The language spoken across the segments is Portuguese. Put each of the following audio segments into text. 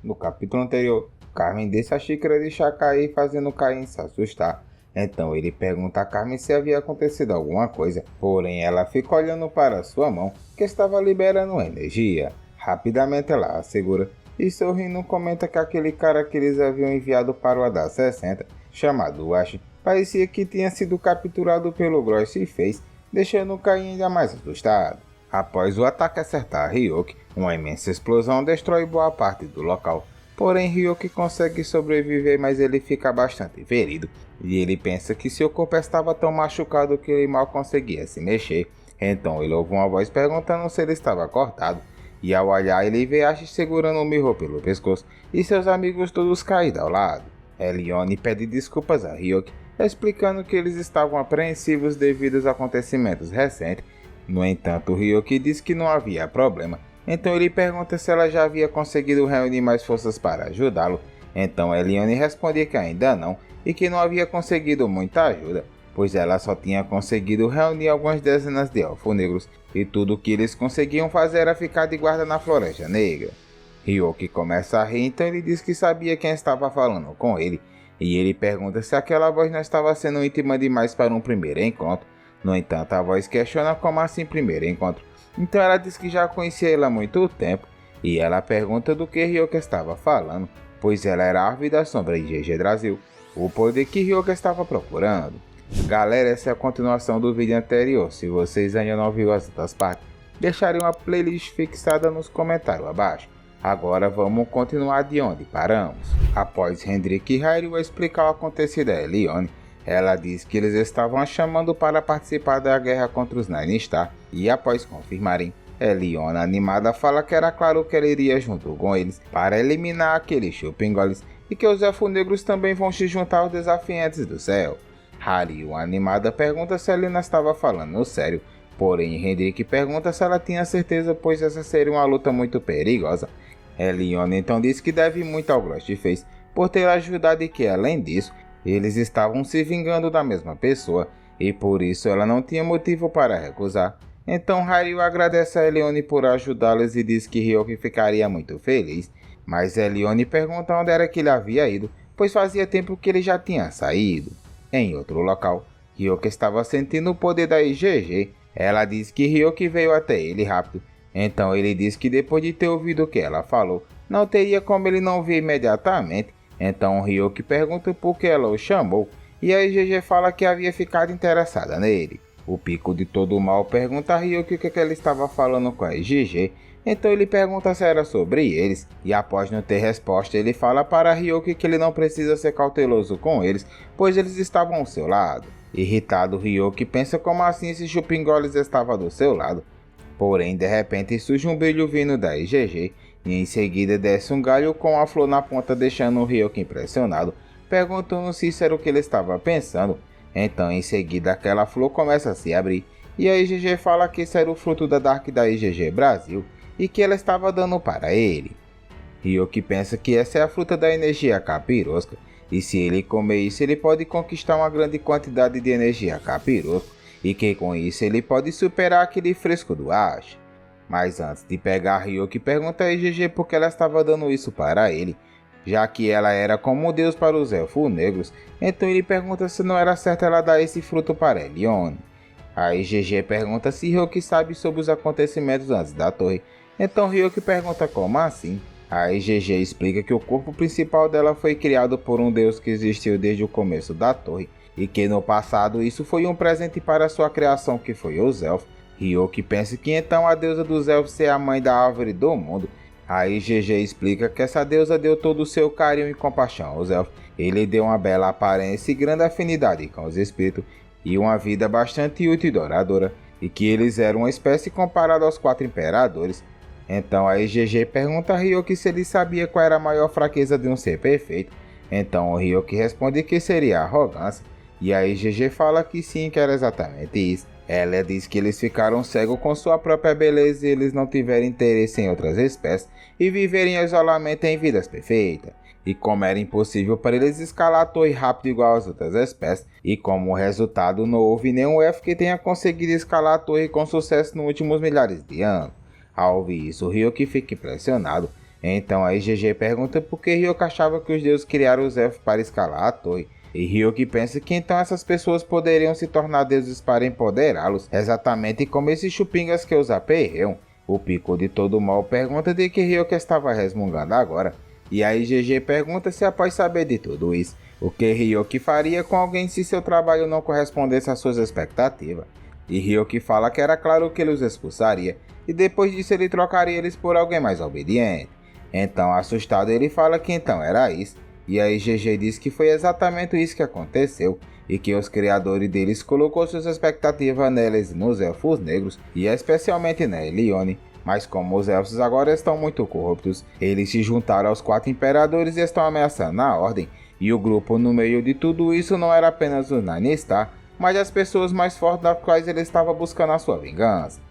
No capítulo anterior, Carmen deixa a xícara de chá cair, fazendo Caim se assustar. Então ele pergunta a Carmen se havia acontecido alguma coisa, porém ela fica olhando para sua mão, que estava liberando energia. Rapidamente ela assegura e sorrindo comenta que aquele cara que eles haviam enviado para o Hadar 60, chamado Ash, parecia que tinha sido capturado pelo Gross e fez, deixando Caim ainda mais assustado. Após o ataque acertar Ryuk, uma imensa explosão destrói boa parte do local. Porém, Ryuk consegue sobreviver, mas ele fica bastante ferido. E ele pensa que seu corpo estava tão machucado que ele mal conseguia se mexer. Então ele ouve uma voz perguntando se ele estava cortado. E ao olhar, ele vê Ash segurando o Miho pelo pescoço e seus amigos todos caídos ao lado. Elione pede desculpas a Ryuk, explicando que eles estavam apreensivos devido aos acontecimentos recentes. No entanto, Ryuk diz que não havia problema, então ele pergunta se ela já havia conseguido reunir mais forças para ajudá-lo. Então Elione responde que ainda não, e que não havia conseguido muita ajuda, pois ela só tinha conseguido reunir algumas dezenas de elfos negros, e tudo o que eles conseguiam fazer era ficar de guarda na Floresta Negra. Ryuk começa a rir, então ele diz que sabia quem estava falando com ele, e ele pergunta se aquela voz não estava sendo íntima demais para um primeiro encontro. No entanto, a voz questiona como assim primeiro encontro. Então ela diz que já conhecia ele há muito tempo, e ela pergunta do que Ryuk estava falando, pois ela era a árvore da sombra de GG Brasil, o poder que Ryuk estava procurando. Galera, essa é a continuação do vídeo anterior. Se vocês ainda não viram as outras partes, deixarem uma playlist fixada nos comentários abaixo. Agora vamos continuar de onde paramos. Após Hendrik e Hyrule explicar o acontecido a Elione, ela diz que eles estavam a chamando para participar da guerra contra os Nine Star, e após confirmarem, Elione animada fala que era claro que ela iria junto com eles para eliminar aqueles Chupingoles e que os Elfos Negros também vão se juntar aos desafiantes do céu. Hyrule animada pergunta se Elina estava falando sério, porém Hendrik pergunta se ela tinha certeza, pois essa seria uma luta muito perigosa. Elione então diz que deve muito ao Ghostface por ter ajudado e que, além disso, eles estavam se vingando da mesma pessoa, e por isso ela não tinha motivo para recusar. Então Hyrule agradece a Elione por ajudá-los e diz que Ryuk ficaria muito feliz, mas Elione pergunta onde era que ele havia ido, pois fazia tempo que ele já tinha saído. Em outro local, Ryuk estava sentindo o poder da IGG. Ela diz que Ryuk veio até ele rápido, então ele diz que depois de ter ouvido o que ela falou, não teria como ele não vir imediatamente. Então Ryuk pergunta por que ela o chamou, e a IGG fala que havia ficado interessada nele. O Pico de Todo Mal pergunta a Ryuk o que ela estava falando com a IGG, então ele pergunta se era sobre eles, e após não ter resposta ele fala para Ryuk que ele não precisa ser cauteloso com eles, pois eles estavam ao seu lado. Irritado, Ryuk pensa como assim esses Chupingoles estavam do seu lado, porém de repente surge um brilho vindo da IGG, e em seguida desce um galho com a flor na ponta, deixando o Ryuk impressionado, perguntando se isso era o que ele estava pensando. Então em seguida aquela flor começa a se abrir, e a IGG fala que isso era o fruto da Dark da IGG Brasil, e que ela estava dando para ele. Ryuk pensa que essa é a fruta da energia capirosca, e se ele comer isso ele pode conquistar uma grande quantidade de energia capirosca, e que com isso ele pode superar aquele fresco do Ash. Mas antes de pegar, Ryuk pergunta a IGG por que ela estava dando isso para ele, já que ela era como um deus para os Elfos Negros, então ele pergunta se não era certo ela dar esse fruto para Elione. A IGG pergunta se Ryuk sabe sobre os acontecimentos antes da torre, então Ryuk pergunta como assim. A IGG explica que o corpo principal dela foi criado por um deus que existiu desde o começo da torre, e que no passado isso foi um presente para sua criação, que foi os Elfos. Ryuk pensa que então a deusa dos Elfos é a mãe da árvore do mundo. A IGG explica que essa deusa deu todo o seu carinho e compaixão aos Elfos. Ele deu uma bela aparência e grande afinidade com os espíritos, e uma vida bastante útil e douradora, e que eles eram uma espécie comparada aos 4 imperadores. Então a IGG pergunta a Ryuk se ele sabia qual era a maior fraqueza de um ser perfeito. Então o Ryuk responde que seria a arrogância, e a IGG fala que sim, que era exatamente isso. Ela diz que eles ficaram cegos com sua própria beleza e eles não tiveram interesse em outras espécies e viverem em isolamento em vidas perfeitas. E como era impossível para eles escalar a torre rápido igual às outras espécies, e como resultado não houve nenhum elfo que tenha conseguido escalar a torre com sucesso nos últimos milhares de anos. Ao ouvir isso, Ryuk fica impressionado, Então aí GG pergunta por que Ryoki achava que os deuses criaram os elfos para escalar a torre. E Ryoki pensa que então essas pessoas poderiam se tornar deuses para empoderá-los, exatamente como esses chupingas que os aperreiam. O Pico de Todo Mal pergunta de que Ryoki estava resmungando agora. E aí GG pergunta se após saber de tudo isso, o que Ryoki faria com alguém se seu trabalho não correspondesse às suas expectativas. E Ryoki fala que era claro que ele os expulsaria, e depois disso ele trocaria eles por alguém mais obediente. Então assustado ele fala que então era isso. E aí GG diz que foi exatamente isso que aconteceu, e que os criadores deles colocou suas expectativas neles e nos elfos negros, e especialmente na Elione. Mas como os elfos agora estão muito corruptos, eles se juntaram aos 4 imperadores e estão ameaçando a ordem. E o grupo no meio de tudo isso não era apenas os Nine Star, mas as pessoas mais fortes das quais ele estava buscando a sua vingança.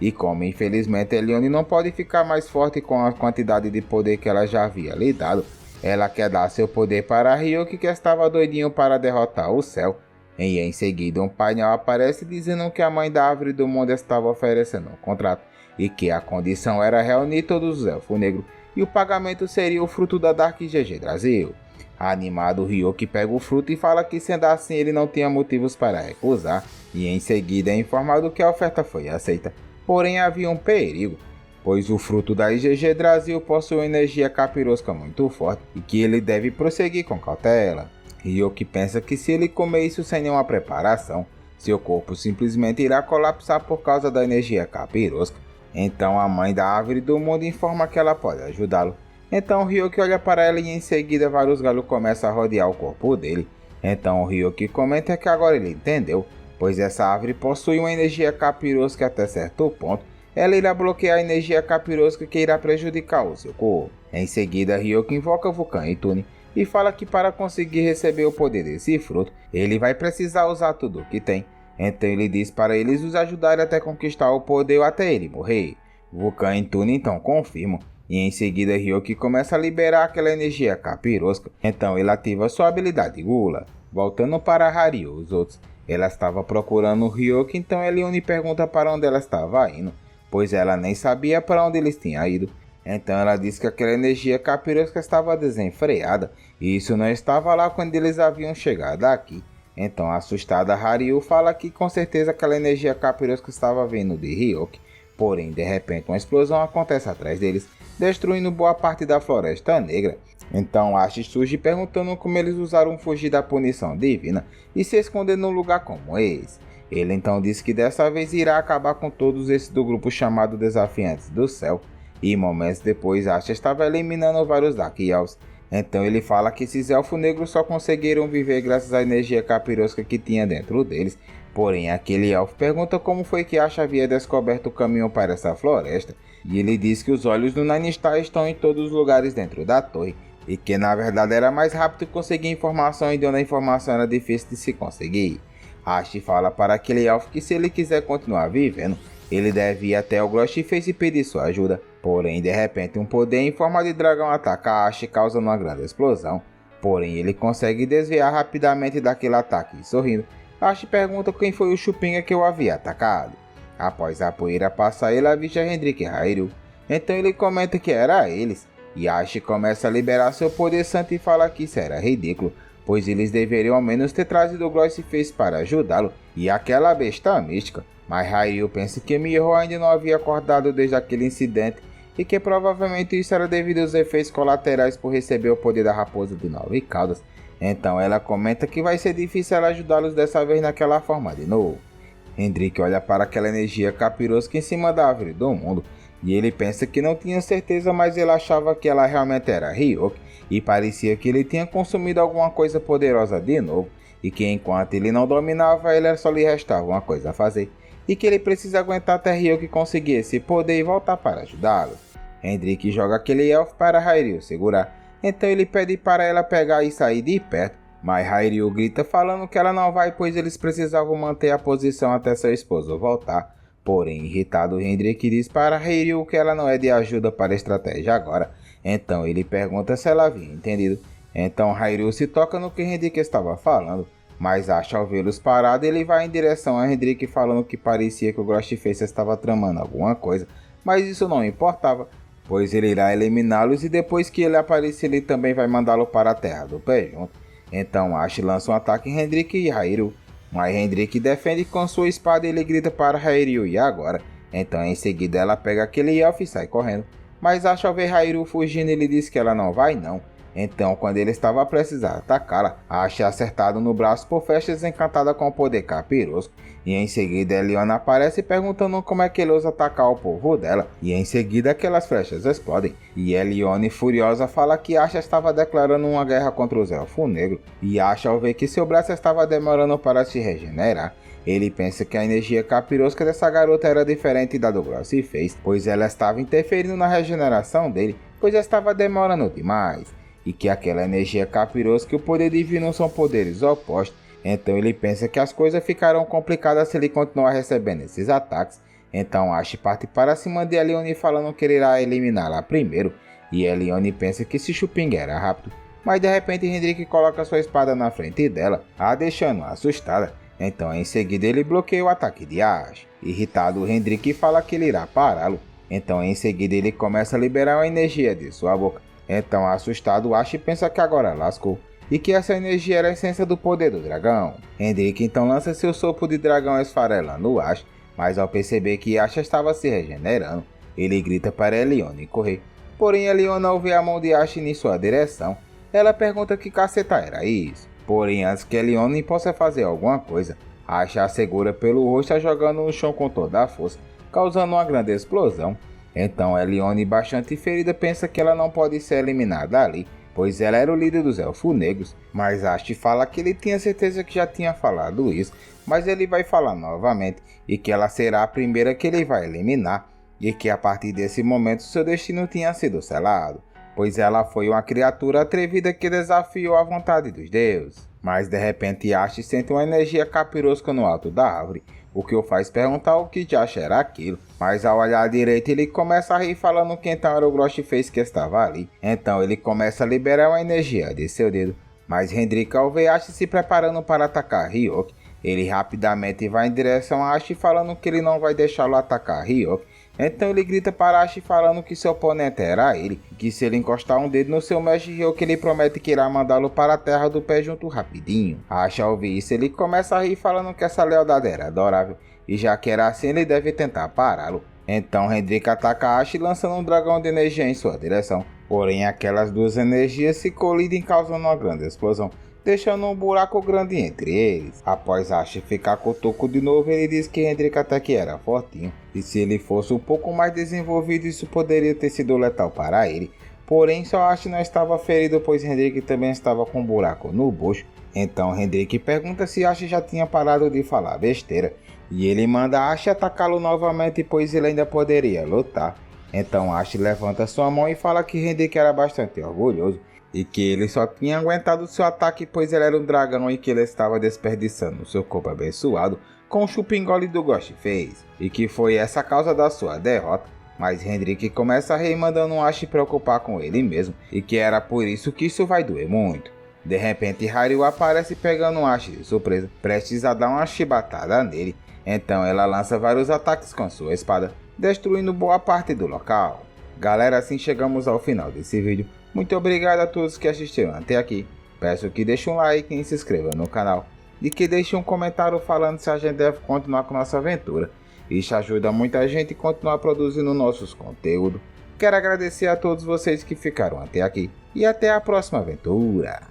E como infelizmente Elione não pode ficar mais forte com a quantidade de poder que ela já havia lhe dado, ela quer dar seu poder para Ryoki, que estava doidinho para derrotar o céu. E em seguida um painel aparece dizendo que a mãe da árvore do mundo estava oferecendo um contrato, e que a condição era reunir todos os elfos negros, e o pagamento seria o fruto da Dark GG Brasil. Animado, Ryoki pega o fruto e fala que sendo assim ele não tinha motivos para recusar, e em seguida é informado que a oferta foi aceita, porém havia um perigo, pois o fruto da IGG Brasil possui uma energia capirosca muito forte e que ele deve prosseguir com cautela. Ryoki pensa que se ele comer isso sem nenhuma preparação, seu corpo simplesmente irá colapsar por causa da energia capirosca. Então a mãe da árvore do mundo informa que ela pode ajudá-lo. Então Ryoki olha para ela e em seguida vários galos começam a rodear o corpo dele. Então Ryoki comenta que agora ele entendeu, pois essa árvore possui uma energia capirosca até certo ponto. Ela irá bloquear a energia capirosca que irá prejudicar o seu corpo. Em seguida, Ryoki invoca Vulcan e Tune e fala que para conseguir receber o poder desse fruto, ele vai precisar usar tudo o que tem. Então ele diz para eles os ajudarem até conquistar o poder ou até ele morrer. Vulcan e Tune então confirmam, e em seguida Ryoki começa a liberar aquela energia capirosca. Então ele ativa sua habilidade Gula. Voltando para Hario, os outros, ela estava procurando o Ryoki, então Elione pergunta para onde ela estava indo, pois ela nem sabia para onde eles tinham ido. Então ela disse que aquela energia capirosca estava desenfreada, e isso não estava lá quando eles haviam chegado aqui. Então assustada, Hario fala que com certeza aquela energia capirosca estava vindo de Ryoki, porém de repente uma explosão acontece atrás deles, destruindo boa parte da Floresta Negra. Então Ash surge perguntando como eles usaram fugir da punição divina e se esconder num lugar como esse. Ele então diz que dessa vez irá acabar com todos esses do grupo chamado Desafiantes do Céu, e momentos depois Ash estava eliminando vários Dark Elves. Então ele fala que esses elfos negros só conseguiram viver graças à energia capirosca que tinha dentro deles. Porém aquele elfo pergunta como foi que Ash havia descoberto o caminho para essa floresta, e ele diz que os olhos do Nine Star estão em todos os lugares dentro da torre, e que na verdade era mais rápido conseguir informação e de onde a informação era difícil de se conseguir. Ash fala para aquele elfo que se ele quiser continuar vivendo, ele deve ir até o Ghostface e pedir sua ajuda. Porém, de repente, um poder em forma de dragão ataca Ash, causando uma grande explosão. Porém, ele consegue desviar rapidamente daquele ataque e sorrindo, Ash pergunta quem foi o chupinga que o havia atacado. Após a poeira passar, ele avista Hendrik e Hyrule. Então ele comenta que era eles, e Ash começa a liberar seu poder santo e fala que isso era ridículo, pois eles deveriam ao menos ter trazido o Ghostface para ajudá-lo e aquela besta mística. Mas Hyrule pensa que Miho ainda não havia acordado desde aquele incidente e que provavelmente isso era devido aos efeitos colaterais por receber o poder da raposa de 9 caudas. Então ela comenta que vai ser difícil ela ajudá-los dessa vez naquela forma de novo. Hendrik olha para aquela energia capirosca em cima da árvore do mundo e ele pensa que não tinha certeza, mas ele achava que ela realmente era Ryoki e parecia que ele tinha consumido alguma coisa poderosa de novo e que enquanto ele não dominava ele só lhe restava uma coisa a fazer e que ele precisa aguentar até Ryoki conseguir esse poder e voltar para ajudá-lo. Hendrik joga aquele elfo para Hyrule segurar, então ele pede para ela pegar e sair de perto, mas Hyrule grita falando que ela não vai, pois eles precisavam manter a posição até seu esposo voltar. Porém, irritado, Hendrik diz para Hyrule que ela não é de ajuda para a estratégia agora, então ele pergunta se ela havia entendido. Então Hyrule se toca no que Hendrik estava falando, mas acha ao vê-los parados ele vai em direção a Hendrik falando que parecia que o Ghostface estava tramando alguma coisa, mas isso não importava, pois ele irá eliminá-los e depois que ele aparecer ele também vai mandá-lo para a terra do pé junto. Então Ash lança um ataque em Hendrik e Hairyuu, mas Hendrik defende com sua espada e ele grita para Hairyuu e agora. Então em seguida ela pega aquele elfo e sai correndo, mas Ash ao ver Hairyuu fugindo ele diz que ela não vai não. Então quando ele estava prestes a atacá-la, Ash é acertado no braço por flechas encantada com o poder capirosco. E em seguida Eliona aparece perguntando como é que ele ousa atacar o povo dela. E em seguida aquelas flechas explodem. E Elione furiosa fala que Asha estava declarando uma guerra contra os Elfos Negros. E Asha ao ver que seu braço estava demorando para se regenerar, ele pensa que a energia capirosca dessa garota era diferente da do Glossifês, pois ela estava interferindo na regeneração dele, pois já estava demorando demais. E que aquela energia capirosca e o poder divino são poderes opostos. Então ele pensa que as coisas ficarão complicadas se ele continuar recebendo esses ataques. Então Ash parte para cima de Elione falando que ele irá eliminá-la primeiro. E Elione pensa que esse Chuping era rápido. Mas de repente Hendrik coloca sua espada na frente dela, a deixando assustada. Então em seguida ele bloqueia o ataque de Ash. Irritado, Hendrik fala que ele irá pará-lo. Então em seguida ele começa a liberar a energia de sua boca. Então assustado, Ash pensa que agora lascou. E que essa energia era a essência do poder do dragão. Hendrik então lança seu sopro de dragão esfarelando Ash, mas ao perceber que Ash estava se regenerando, ele grita para Elione correr. Porém Elione ao ver a mão de Ash em sua direção, ela pergunta que caceta era isso. Porém antes que Elione possa fazer alguma coisa, Ash a segura pelo rosto jogando no chão com toda a força, causando uma grande explosão. Então Elione, bastante ferida, pensa que ela não pode ser eliminada ali, pois ela era o líder dos Elfos Negros, mas Ash fala que ele tinha certeza que já tinha falado isso, mas ele vai falar novamente, e que ela será a primeira que ele vai eliminar, e que a partir desse momento seu destino tinha sido selado, pois ela foi uma criatura atrevida que desafiou a vontade dos deuses. Mas de repente Ash sente uma energia capirosca no alto da árvore, o que o faz perguntar o que diacho era aquilo, mas ao olhar à direita ele começa a rir falando que então era o Glossifês que estava ali. Então ele começa a liberar uma energia de seu dedo, mas Hendrik ao ver Ash se preparando para atacar Ryuk, ele rapidamente vai em direção a Ash falando que ele não vai deixá-lo atacar Ryuk. Então ele grita para Ash falando que seu oponente era ele, que se ele encostar um dedo no seu mestre Ryuk ele promete que irá mandá-lo para a terra do pé junto rapidinho. Ash ao ouvir isso ele começa a rir falando que essa lealdade era adorável, e já que era assim ele deve tentar pará-lo. Então Hendrik ataca Ash lançando um dragão de energia em sua direção, porém aquelas duas energias se colidem causando uma grande explosão, deixando um buraco grande entre eles. Após Ash ficar com o toco de novo, ele diz que Hendrik até que era fortinho, e se ele fosse um pouco mais desenvolvido isso poderia ter sido letal para ele. Porém só Ash não estava ferido, pois Hendrik também estava com um buraco no bucho. Então Hendrik pergunta se Ash já tinha parado de falar besteira, e ele manda Ash atacá-lo novamente, pois ele ainda poderia lutar. Então Ash levanta sua mão e fala que Hendrik era bastante orgulhoso, e que ele só tinha aguentado seu ataque pois ele era um dragão e que ele estava desperdiçando seu corpo abençoado com o chupingole do Glossifês, e que foi essa a causa da sua derrota. Mas Hendrik começa a rir mandando Ash se preocupar com ele mesmo, e que era por isso que isso vai doer muito. De repente Hairyuu aparece pegando Ash de surpresa, prestes a dar uma chibatada nele. Então ela lança vários ataques com sua espada, destruindo boa parte do local. Galera, assim chegamos ao final desse vídeo. Muito obrigado a todos que assistiram até aqui. Peço que deixem um like e se inscrevam no canal. E que deixem um comentário falando se a gente deve continuar com nossa aventura. Isso ajuda muita gente a continuar produzindo nossos conteúdos. Quero agradecer a todos vocês que ficaram até aqui. E até a próxima aventura.